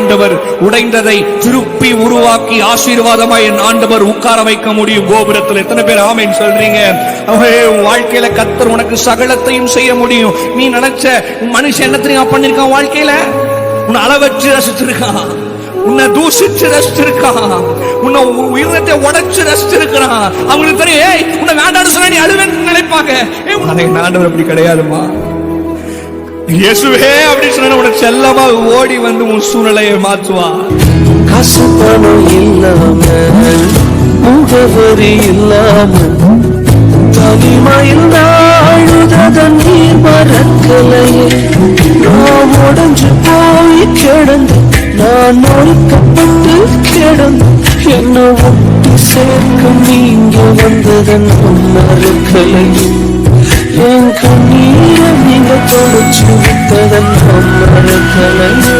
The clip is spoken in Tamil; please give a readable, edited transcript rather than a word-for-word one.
ஆண்டவர் உடைந்ததை திருப்பி உருவாக்கி ஆசீர்வாதமாய் என் ஆண்டவர் உட்கார வைக்க முடியும் கோபுரத்தில். எத்தனை பேர் ஆமென் சொல்றீங்க? வாழ்க்கையில கர்த்தர் உனக்கு சகலத்தையும் செய்ய முடியும். நீ நினைச்ச மனுஷன் என்னத்தையும் பண்ணிருக்கான் வாழ்க்கையில? உன்னை அளவச்சு ரசிச்சிருக்கான், உன்னை தூசிச்சு ரசிச்சிருக்கான், உன்னை உயிரத்தை உடைச்சு ரசிச்சிருக்கான். அவங்களுக்கு தெரியும் உன்னை வேண்டாம்னு சொன்னா நீ அழுவேன்னு நினைப்பாங்க. ஆண்டவர் அப்படி கிடையாதுமா. இயேசுவே அப்படின்னு சொன்ன உனக்கு செல்லமா ஓடி வந்து உன் சூழ்நிலையை மாற்றுவா. காசு பணம் இல்லாம, முகவரி இல்லாம, தனிமையில் நாழுத நீர் மறக்கலையே. நான் உடஞ்சு போய் கிடந்து, நான் நொறுக்கப்பட்டு கிடந்து, என்ன ஒட்டி சேர்க்க நீங்க வந்ததன் மறக்கலையே. என் கண்ணீரை நீங்க தொலைச்சு விட்டதன் மறக்கலையே.